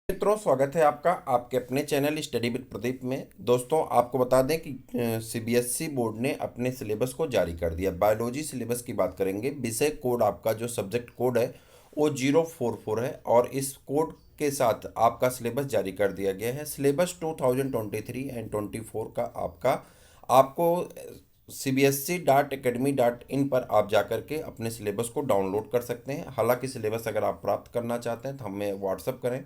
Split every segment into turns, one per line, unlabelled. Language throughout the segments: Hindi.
मित्रों, स्वागत है आपका आपके अपने चैनल स्टडी विद प्रदीप में। दोस्तों, आपको बता दें कि सीबीएसई बोर्ड ने अपने सिलेबस को जारी कर दिया। बायोलॉजी सिलेबस की बात करेंगे। विषय कोड आपका जो सब्जेक्ट कोड है वो 044 है और इस कोड के साथ आपका सिलेबस जारी कर दिया गया है। सिलेबस 2023 एंड 24 का आपको cbsc.academy.in पर आप जाकर के अपने सिलेबस को डाउनलोड कर सकते हैं। हालांकि सिलेबस अगर आप प्राप्त करना चाहते हैं तो हमें व्हाट्सअप करें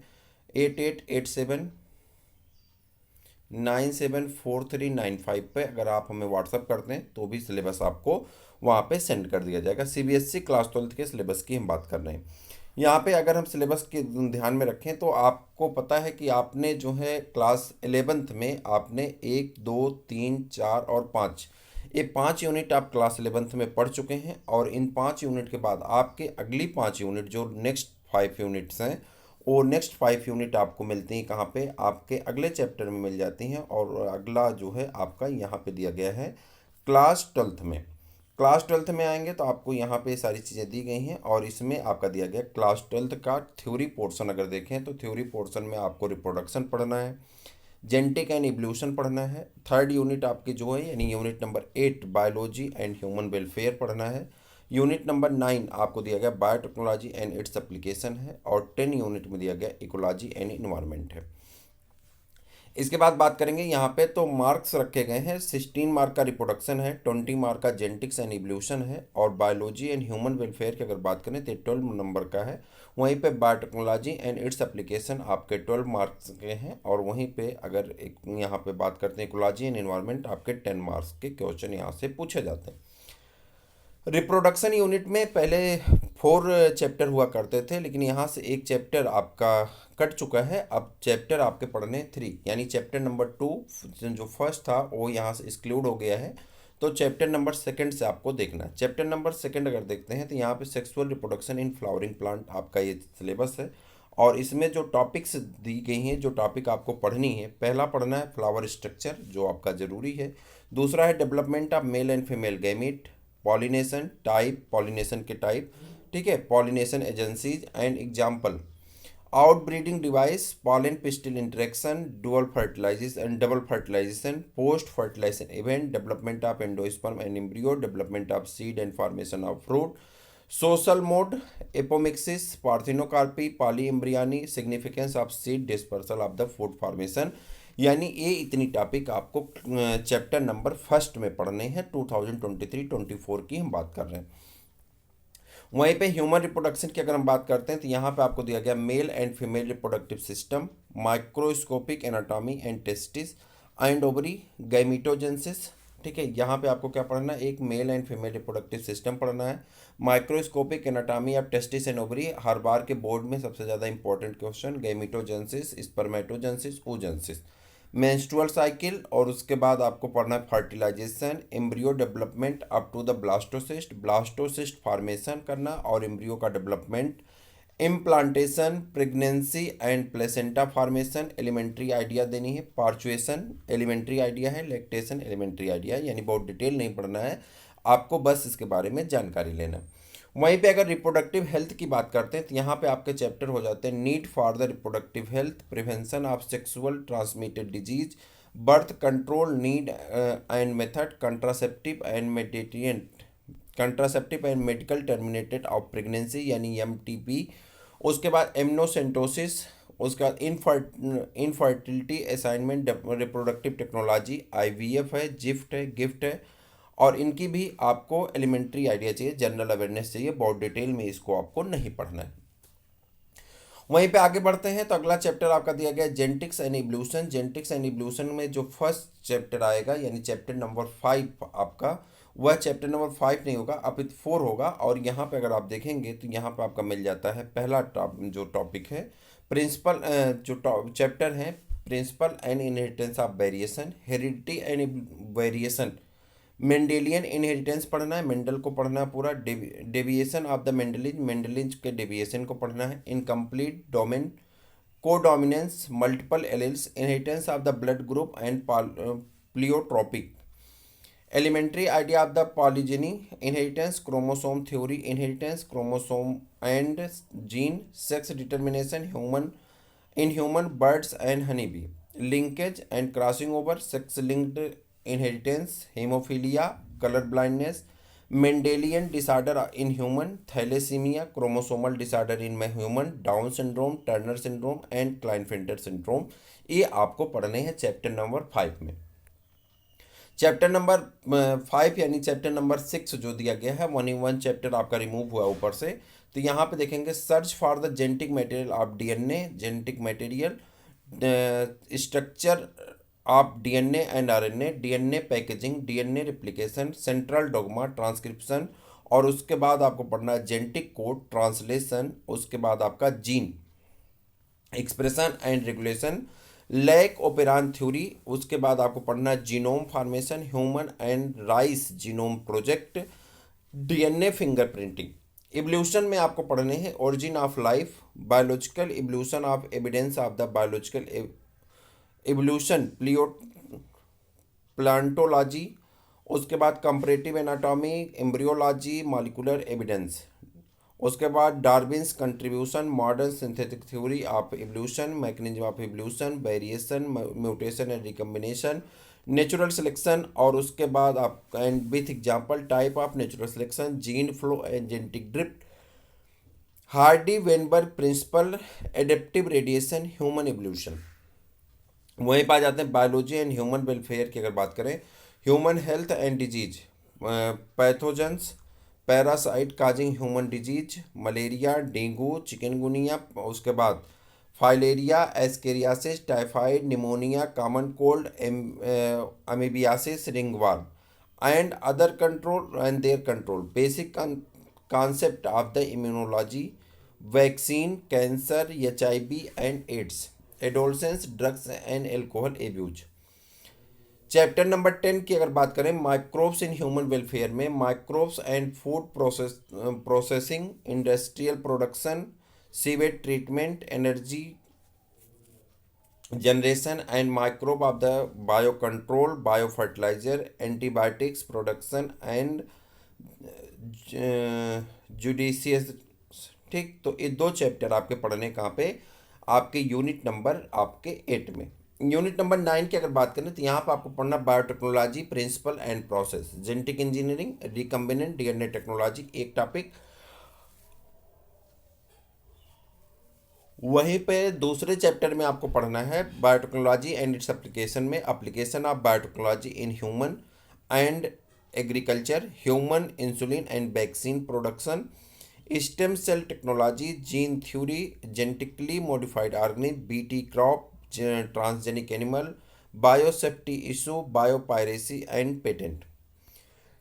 8887974395 पे। अगर आप हमें व्हाट्सअप करते हैं तो भी सिलेबस आपको वहाँ पे सेंड कर दिया जाएगा। सीबीएसई क्लास 12 के सिलेबस की हम बात कर रहे हैं। यहाँ पे अगर हम सिलेबस के ध्यान में रखें तो आपको पता है कि आपने जो है क्लास 11th में आपने 1 2 3 4 और 5 ये 5 यूनिट आप क्लास 11th में पढ़ चुके हैं। और इन 5 यूनिट के बाद आपके अगली 5 यूनिट जो नेक्स्ट 5 यूनिट्स हैं वो नेक्स्ट 5 यूनिट आपको मिलती हैं कहाँ पे, आपके अगले चैप्टर में मिल जाती हैं। और अगला जो है आपका यहाँ पे दिया गया है क्लास 12th में। क्लास 12th में आएंगे तो आपको यहाँ पे सारी चीज़ें दी गई हैं और इसमें आपका दिया गया क्लास 12th का थ्योरी पोर्शन। अगर देखें तो थ्योरी पोर्शन में आपको रिप्रोडक्शन पढ़ना है, जेनेटिक एंड इवोल्यूशन पढ़ना है। 3rd यूनिट आपकी जो है यानी unit number 8 biology and human welfare पढ़ना है। यूनिट नंबर 9 आपको दिया गया बायोटेक्नोलॉजी एंड इट्स एप्लीकेशन है। और 10 यूनिट में दिया गया इकोलॉजी एंड इन्वायरमेंट है। इसके बाद बात करेंगे यहाँ पे तो मार्क्स रखे गए हैं। 16 मार्क का रिप्रोडक्शन है, 20 मार्क का जेनेटिक्स एंड इवोल्यूशन है। और बायोलॉजी एंड ह्यूमन वेलफेयर की अगर बात करें तो 12 नंबर का है। वहीं पे बायोटेक्नोलॉजी एंड इट्स एप्लीकेशन आपके 12 मार्क्स के हैं। और वहीं पे अगर एक यहाँ पे बात करते हैं इकोलॉजी एंड इन्वायरमेंट, आपके 10 मार्क्स के क्वेश्चन यहाँ से पूछे जाते हैं। रिप्रोडक्शन यूनिट में पहले 4 चैप्टर हुआ करते थे, लेकिन यहाँ से एक चैप्टर आपका कट चुका है। अब चैप्टर आपके पढ़ने 3 यानी चैप्टर नंबर 2 जो फर्स्ट था वो यहाँ से एक्सक्लूड हो गया है। तो चैप्टर नंबर 2 से आपको देखना है। चैप्टर नंबर 2 अगर देखते हैं तो यहाँ पे sexual reproduction in flowering plant आपका ये सिलेबस है। और इसमें जो टॉपिक्स दी गई हैं, जो टॉपिक आपको पढ़नी है, पहला पढ़ना है फ्लावर स्ट्रक्चर जो आपका ज़रूरी है। दूसरा है development of male and female gamete, pollination type, pollination के टाइप, ठीक है, pollination agencies and example, out breeding device, pollen pistil interaction, dual fertilization, double fertilization, post fertilization event, development of endosperm and embryo, development of seed and formation of fruit, social mode, apomixis, parthenocarpy, polyembryony, significance of seed, dispersal of the food formation. यानी ये इतनी टॉपिक आपको चैप्टर नंबर 1 में पढ़ने हैं। 2023-24 की हम बात कर रहे हैं। वहीं पे ह्यूमन रिप्रोडक्शन की अगर हम बात करते हैं तो यहाँ पे आपको दिया गया male and female reproductive system, microscopic anatomy and testis and ovary, gametogenesis. ठीक है, यहाँ पे आपको क्या पढ़ना है, एक male and female reproductive system पढ़ना है, microscopic anatomy of testis and ovary. हर बार के बोर्ड में सबसे ज़्यादा important question, gametogenesis, spermatogenesis, oogenesis, menstrual cycle. और उसके बाद आपको पढ़ना है fertilization, embryo development up to the blastocyst, blastocyst formation करना और एम्ब्रियो का development, implantation, pregnancy and placenta formation, elementary idea देनी है, पार्चुएशन एलिमेंट्री आइडिया है, लैक्टेशन एलिमेंट्री आइडिया, यानी बहुत डिटेल नहीं पढ़ना है आपको, बस इसके बारे में जानकारी लेना। वहीं पे अगर रिप्रोडक्टिव हेल्थ की बात करते हैं तो यहाँ पे आपके चैप्टर हो जाते हैं need for the reproductive health, prevention of sexual transmitted disease, birth control need and method, contraceptive and medical terminated of pregnancy यानी एमटीपी। उसके बाद एमनोसेंटोसिस, उसके बाद infertility assignment, reproductive technology, IVF है, जिफ्ट है, गिफ्ट है। और इनकी भी आपको एलिमेंट्री आइडिया चाहिए, जनरल अवेयरनेस चाहिए, बहुत डिटेल में इसको आपको नहीं पढ़ना है। वहीं पे आगे बढ़ते हैं तो अगला चैप्टर आपका दिया गया genetics and evolution. Genetics and evolution में जो फर्स्ट चैप्टर आएगा यानी चैप्टर नंबर 5 आपका, वह चैप्टर नंबर 5 नहीं होगा, अब 4 होगा। और यहाँ पे अगर आप देखेंगे तो यहाँ पे आपका मिल जाता है पहला जो टॉपिक है प्रिंसिपल, जो चैप्टर है principle and inheritance of variation, heredity and variation, Mendelian inheritance पढ़ना है, मेंडल को पढ़ना है पूरा, deviation of the Mendel's, Mendel's के डेविएशन को पढ़ना है, incomplete domain, codominance, multiple alleles, inheritance of the blood group and pleiotropic, elementary idea of the polygeny, inheritance, chromosome theory, inheritance, chromosome and gene, sex determination, human in human birds and honey bee, linkage and crossing over, sex linked inheritance, haemophilia, colour blindness, Mendelian disorder in human, thalassaemia, chromosomal disorder in human, Down syndrome, Turner syndrome and Klinefelter syndrome. ये आपको पढ़ने हैं चैप्टर नंबर 5 में। चैप्टर नंबर 5 यानी चैप्टर नंबर 6 जो दिया गया है, 1 चैप्टर आपका रिमूव हुआ ऊपर से। तो यहाँ पे देखेंगे search for the genetic material of DNA, genetic material, structure of DNA and RNA, DNA packaging, DNA replication, central dogma, transcription, और उसके बाद आपको पढ़ना है जेनेटिक कोड, ट्रांसलेशन, उसके बाद आपका gene expression and regulation, lac operon theory, उसके बाद आपको पढ़ना है genome formation, human and rice genome project, DNA fingerprinting. Evolution में आपको पढ़ने हैं origin of life, biological evolution of evidence of the biological evolution, palaeontology, उसके बाद comparative anatomy, embryology, molecular evidence, उसके बाद Darwin's contribution, modern synthetic theory of evolution, mechanism of evolution, variation, mutation and recombination, natural selection, और उसके बाद आप and with example type of natural selection, gene flow and genetic drift, Hardy Weinberg principle, adaptive radiation, human evolution. वहीं पर आ जाते हैं बायोलॉजी एंड ह्यूमन वेलफेयर की अगर बात करें, human health and disease, pathogens, parasite causing human disease, malaria, dengue, chikungunya, उसके बाद filaria, ascariasis, typhoid, pneumonia, common cold, amoebiasis, ringworm and other control and their control, basic concept of the immunology, vaccine, cancer, HIV and AIDS, adolescence, drugs and alcohol abuse। Chapter number 10 की अगर बात करें माइक्रोब्स इन ह्यूमन वेलफेयर में, microbes and food processing, industrial production, sewage treatment, energy generation and microbe of the bio control, bio fertiliser, antibiotics production and judicious. ठीक, तो ये 2 चैप्टर आपके पढ़ने कहाँ पे, आपके यूनिट नंबर आपके 8 में। यूनिट नंबर 9 की अगर बात करें तो यहाँ पर आपको पढ़ना biotechnology, principle and process, genetic engineering, recombinant DNA technology एक टॉपिक। वहीं पे दूसरे चैप्टर में आपको पढ़ना है बायोटेक्नोलॉजी एंड इट्स एप्लीकेशन में, application of biotechnology in human and agriculture, human insulin and vaccine production, stem cell technology, gene theory, genetically modified organism, BT crop, transgenic animal, biosafety issue, biopiracy and patent.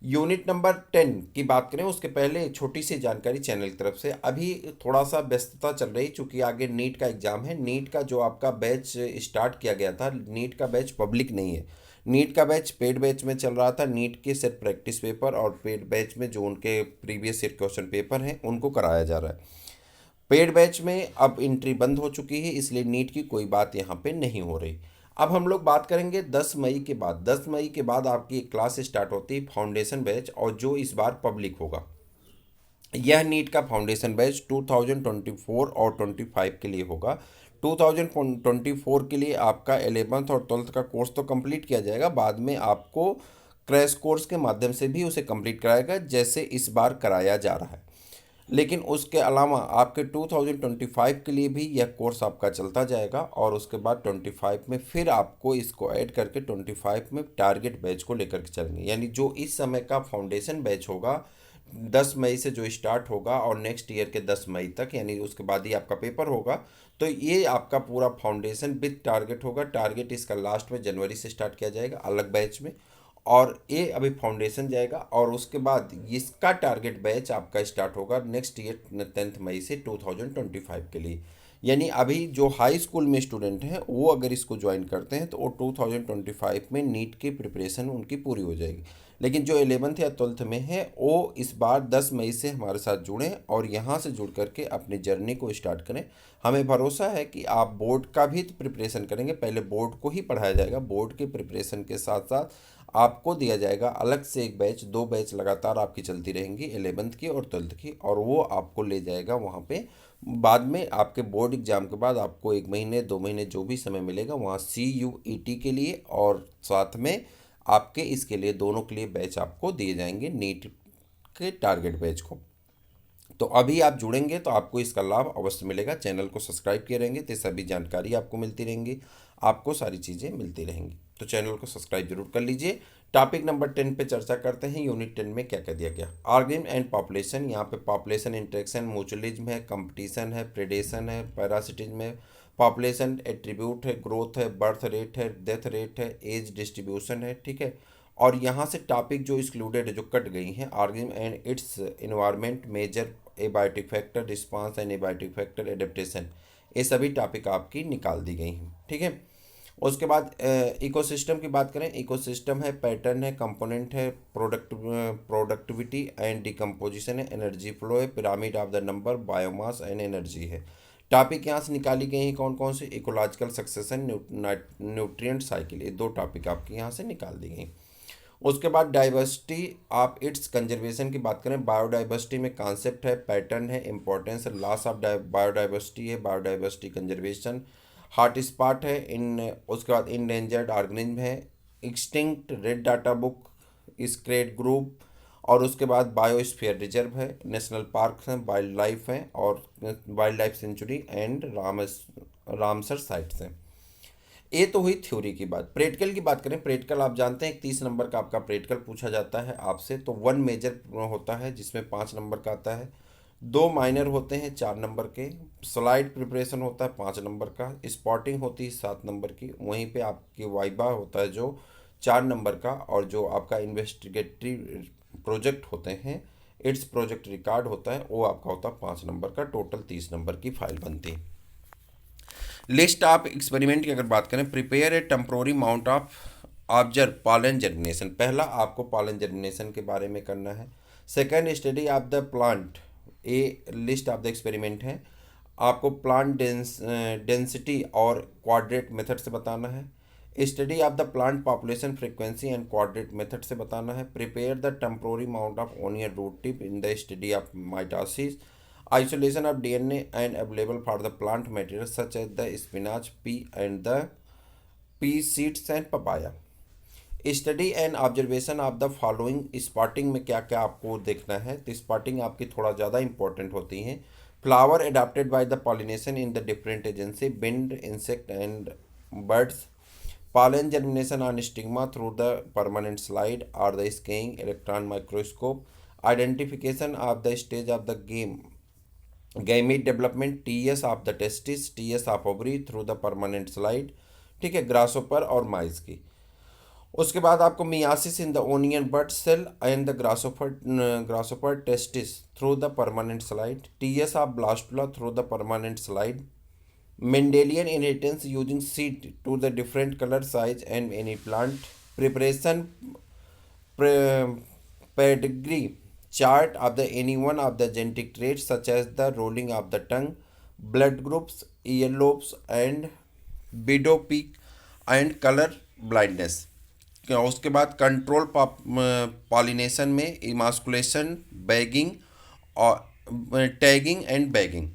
Unit number 10 की बात करें उसके पहले छोटी सी जानकारी चैनल की तरफ से। अभी थोड़ा सा व्यस्तता चल रही चूँकि आगे नीट का एग्ज़ाम है। नीट का जो आपका बैच स्टार्ट किया गया था, नीट का बैच पब्लिक नहीं है, नीट का बैच पेड बैच में चल रहा था। नीट के सेट प्रैक्टिस पेपर और पेड बैच में जो उनके प्रीवियस ईयर क्वेश्चन पेपर हैं उनको कराया जा रहा है। पेड बैच में अब एंट्री बंद हो चुकी है, इसलिए नीट की कोई बात यहाँ पे नहीं हो रही। अब हम लोग बात करेंगे 10 मई के बाद। 10 मई के बाद आपकी एक क्लास स्टार्ट होती है फाउंडेशन बैच, और जो इस बार पब्लिक होगा। यह नीट का फाउंडेशन बैच 2024 और 25 के लिए होगा। 2024 के लिए आपका 11th और 12th का कोर्स तो कंप्लीट किया जाएगा, बाद में आपको क्रैश कोर्स के माध्यम से भी उसे कंप्लीट कराएगा जैसे इस बार कराया जा रहा है। लेकिन उसके अलावा आपके 2025 के लिए भी यह कोर्स आपका चलता जाएगा, और उसके बाद 25 में फिर आपको इसको ऐड करके 25 में टारगेट बैच को लेकर के चलेंगे। यानी जो इस समय का फाउंडेशन बैच होगा 10 मई से जो स्टार्ट होगा और नेक्स्ट ईयर के 10 मई तक, यानी उसके बाद ही आपका पेपर होगा, तो ये आपका पूरा फाउंडेशन विद टारगेट होगा। टारगेट इसका लास्ट में जनवरी से स्टार्ट किया जाएगा अलग बैच में, और ये अभी फाउंडेशन जाएगा, और उसके बाद इसका टारगेट बैच आपका स्टार्ट होगा नेक्स्ट ईयर 10 मई से 2025 के लिए। यानी अभी जो हाई स्कूल में स्टूडेंट हैं वो अगर इसको ज्वाइन करते हैं तो वो 2025 में नीट की प्रिपरेशन उनकी पूरी हो जाएगी। लेकिन जो 11th या 12th में है वो इस बार 10 मई से हमारे साथ जुड़ें और यहाँ से जुड़ करके अपनी जर्नी को स्टार्ट करें। हमें भरोसा है कि आप बोर्ड का भी प्रिपरेशन करेंगे, पहले बोर्ड को ही पढ़ाया जाएगा, बोर्ड के प्रिपरेशन के साथ साथ आपको दिया जाएगा अलग से एक बैच, 2 बैच लगातार आपकी चलती रहेंगी 11th की और 12th की, और वो आपको ले जाएगा वहाँ पे। बाद में आपके बोर्ड एग्जाम के बाद आपको 1 महीने 2 महीने जो भी समय मिलेगा वहाँ CUET के लिए और साथ में आपके इसके लिए दोनों के लिए बैच आपको दिए जाएंगे, नीट के टारगेट बैच को। तो अभी आप जुड़ेंगे तो आपको इसका लाभ अवश्य मिलेगा। चैनल को सब्सक्राइब किए रहेंगे तो सभी जानकारी आपको मिलती रहेंगी, आपको सारी चीज़ें मिलती रहेंगी। तो चैनल को सब्सक्राइब जरूर कर लीजिए। टॉपिक नंबर 10 पे चर्चा करते हैं। यूनिट 10 में क्या क्या दिया गया। आर्गेन एंड पॉपुलेशन, यहाँ पे पॉपुलेशन इंटरेक्शन, म्यूचुअलिज्म है, कंपटीशन है, प्रेडेशन है, पैरासिटिज्म है, पॉपुलेशन एट्रीब्यूट है, ग्रोथ है, बर्थ रेट है, डेथ रेट है, एज डिस्ट्रीब्यूशन है, ठीक है। और यहाँ से टॉपिक जो एक्सक्लूडेड है, जो कट गई हैं, organ and its environment, major abiotic factor, response and abiotic factor, adaptation, ये सभी टॉपिक आपकी निकाल दी गई हैं, ठीक है। उसके बाद इकोसिस्टम की बात करें। इकोसिस्टम है, पैटर्न है, कंपोनेंट है, प्रोडक्टिविटी एंड डिकम्पोजिशन है, एनर्जी फ्लो है, pyramid of the number, biomass and energy है। टॉपिक यहाँ से निकाली गई हैं कौन कौन से। इकोलॉजिकल सक्सेशन, न्यूट्रिएंट साइकिल, ये 2 टॉपिक आपकी यहाँ से निकाल दी गई। उसके बाद डाइवर्सिटी ऑफ इट्स कंजर्वेशन की बात करें। बायोडाइवर्सिटी में कॉन्सेप्ट है, पैटर्न है, इंपॉर्टेंस है, लॉस ऑफ बायोडाइवर्सिटी है, बायोडाइवर्सिटी कंजर्वेशन, हॉट स्पॉट है, इन उसके बाद इंडेंजर्ड ऑर्गेनिज्म है, extinct, red data book, sacred group, और उसके बाद बायोस्फीयर रिजर्व है, नेशनल पार्क हैं, वाइल्ड लाइफ हैं, और wildlife sanctuary and Ramsar sites हैं। ये तो हुई थ्योरी की बात। प्रैक्टिकल की बात करें। प्रैक्टिकल आप जानते हैं 30 नंबर का आपका प्रैक्टिकल पूछा जाता है आपसे। तो 1 मेजर होता है जिसमें 5 नंबर का आता है, 2 माइनर होते हैं 4 नंबर के, स्लाइड प्रिपरेशन होता है 5 नंबर का, स्पॉटिंग होती है 7 नंबर की, वहीं पे आपकी वाइबा होता है जो 4 नंबर का, और जो आपका इन्वेस्टिगेटरी प्रोजेक्ट होते हैं, इट्स प्रोजेक्ट रिकॉर्ड होता है, वो आपका होता है 5 नंबर का। टोटल 30 नंबर की फाइल बनती है। लिस्ट ऑफ एक्सपेरिमेंट की अगर बात करें। Prepare a temporary mount of observe pollen germination. पहला आपको पॉलन जर्मिनेशन के बारे में करना है। Second, study of the plant, a list of the experiment है, आपको प्लांट डेंसिटी और क्वाड्रेट मेथड से बताना है। Study of the plant population frequency and quadrat method से बताना है। Prepare the temporary mount of onion root tip in the study of mitosis, isolation of DNA and available for the plant material such as the spinach, pea and the pea seeds and papaya. Study and observation of the following. Spotting में क्या क्या आपको देखना है, तो स्पॉटिंग आपकी थोड़ा ज़्यादा इंपॉर्टेंट होती हैं। Flower adopted by the pollination in the different agency, bind, insect and birds, pollen germination on stigma through the permanent slide or the scaling electron microscope, identification of the stage of the gamete development, TS of the testis, TS of ovary through the permanent slide, ठीक है, ग्रासोपर और माइस की। उसके बाद आपको meiosis in the onion bud cell and the grasshopper testis through the permanent slide, TS of blastula through the permanent slide, Mendelian inheritance using seed to the different color, size and any plant, preparation pedigree chart of the any one of the genetic traits such as the rolling of the tongue, blood groups, earlobes and widow peak and color blindness। उसके बाद कंट्रोल पॉलिनेशन में इमास्कुलेशन, बैगिंग और tagging and bagging.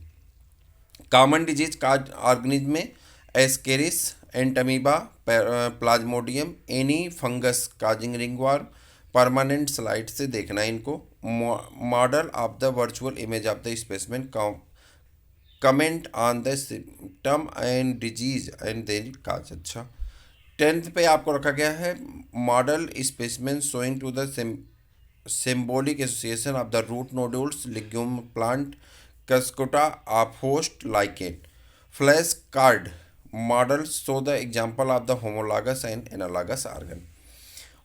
Common disease का ऑर्गेनिज्म में Ascaris, Entamoeba, Plasmodium, any fungus causing ringworm. Permanent slide से देखना है इनको। Model of the virtual image of the specimen, comment on the symptom and disease and their cause. अच्छा, 10th पे आपको रखा गया है model specimen showing to the symbolic association of the root nodules, legume plant, Cascota of host like it. Flash card models show the example of the homologous and analogous organ।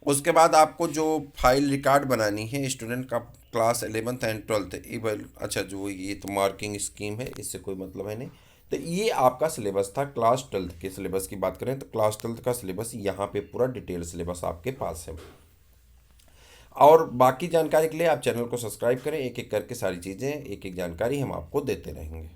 उसके बाद आपको जो फाइल रिकॉर्ड बनानी है स्टूडेंट का क्लास 11th एंड 12th। अच्छा, जो ये तो मार्किंग स्कीम है, इससे कोई मतलब है नहीं। तो ये आपका सिलेबस था। क्लास 12th के सिलेबस की बात करें तो क्लास 12th का सिलेबस यहाँ पे पूरा डिटेल सिलेबस आपके पास है। और बाकी जानकारी के लिए आप चैनल को सब्सक्राइब करें। एक एक करके सारी चीज़ें, एक एक जानकारी हम आपको देते रहेंगे।